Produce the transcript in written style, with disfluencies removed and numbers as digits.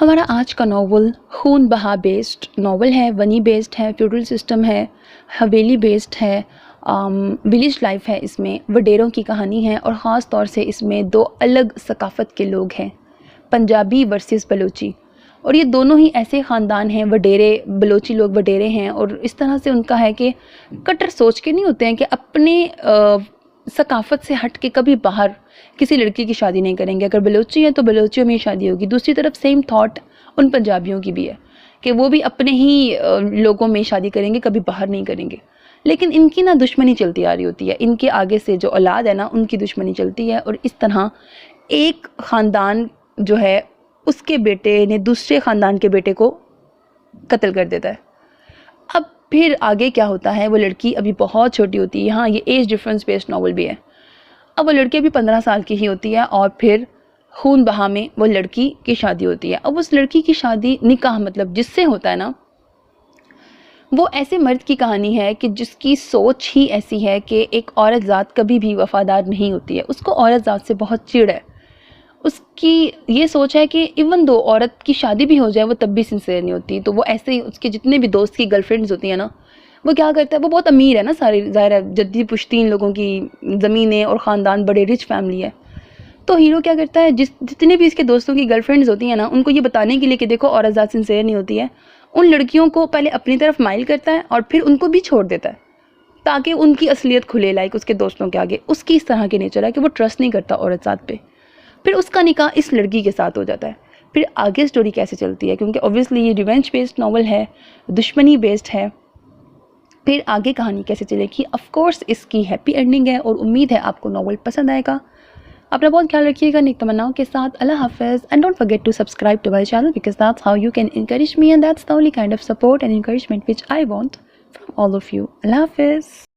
ہمارا آج کا ناول خون بہا بیسڈ ناول ہے، ونی بیسڈ ہے، فیوڈل سسٹم ہے، حویلی بیسڈ ہے، ولیج لائف ہے، اس میں وڈیروں کی کہانی ہے اور خاص طور سے اس میں دو الگ ثقافت کے لوگ ہیں، پنجابی ورسز بلوچی، اور یہ دونوں ہی ایسے خاندان ہیں، وڈیرے بلوچی لوگ وڈیرے ہیں، اور اس طرح سے ان کا ہے کہ کٹر سوچ کے نہیں ہوتے ہیں کہ اپنے ثقافت سے ہٹ کے کبھی باہر کسی لڑکی کی شادی نہیں کریں گے. اگر بلوچی ہیں تو بلوچیوں میں ہی شادی ہوگی. دوسری طرف سیم تھاٹ ان پنجابیوں کی بھی ہے کہ وہ بھی اپنے ہی لوگوں میں شادی کریں گے، کبھی باہر نہیں کریں گے. لیکن ان کی نا دشمنی چلتی آ رہی ہوتی ہے، ان کے آگے سے جو اولاد ہے نا ان کی دشمنی چلتی ہے، اور اس طرح ایک خاندان جو ہے اس کے بیٹے نے دوسرے خاندان کے بیٹے کو قتل کر دیتا ہے. اب پھر آگے کیا ہوتا ہے، وہ لڑکی ابھی بہت چھوٹی ہوتی ہے، یہاں یہ ایج ڈفرینس بیسڈ ناول بھی ہے. اب وہ لڑکی ابھی 15 سال کی ہی ہوتی ہے اور پھر خون بہا میں وہ لڑکی کی شادی ہوتی ہے. اب اس لڑکی کی شادی نکاح مطلب جس سے ہوتا ہے نا، وہ ایسے مرد کی کہانی ہے کہ جس کی سوچ ہی ایسی ہے کہ ایک عورت ذات کبھی بھی وفادار نہیں ہوتی ہے. اس کو عورت ذات سے بہت چڑ ہے. اس کی یہ سوچ ہے کہ ایون دو عورت کی شادی بھی ہو جائے وہ تب بھی سنسیئر نہیں ہوتی. تو وہ ایسے ہی اس کے جتنے بھی دوست کی گرل فرینڈز ہوتی ہیں نا، وہ کیا کرتا ہے، وہ بہت امیر ہے نا، سارے ظاہر ہے جدی پشتین لوگوں کی زمینیں اور خاندان، بڑے رچ فیملی ہے. تو ہیرو کیا کرتا ہے، جتنے بھی اس کے دوستوں کی گرل فرینڈز ہوتی ہیں نا، ان کو یہ بتانے کے لیے کہ دیکھو عورت ذات سنسیئر نہیں ہوتی ہے، ان لڑکیوں کو پہلے اپنی طرف مائل کرتا ہے اور پھر ان کو بھی چھوڑ دیتا ہے تاکہ ان کی اصلیت کھلے، لائک اس کے دوستوں کے آگے. اس کی اس طرح کی نیچر ہے کہ وہ ٹرسٹ نہیں کرتا عورت ذات پہ. پھر اس کا نکاح اس لڑکی کے ساتھ ہو جاتا ہے. پھر آگے سٹوری کیسے چلتی ہے، کیونکہ اوبویسلی یہ ریونج بیسڈ ناول ہے، دشمنی بیسڈ ہے. پھر آگے کہانی کیسے چلے گی، آف کورس اس کی ہیپی اینڈنگ ہے، اور امید ہے آپ کو ناول پسند آئے گا. اپنا بہت خیال رکھیے گا، نیک تمناؤں کے ساتھ. اللہ حافظ. And don't forget to subscribe to my channel because that's how you can encourage me and that's the only kind of support and encouragement which I want from all of you. اللہ حافظ.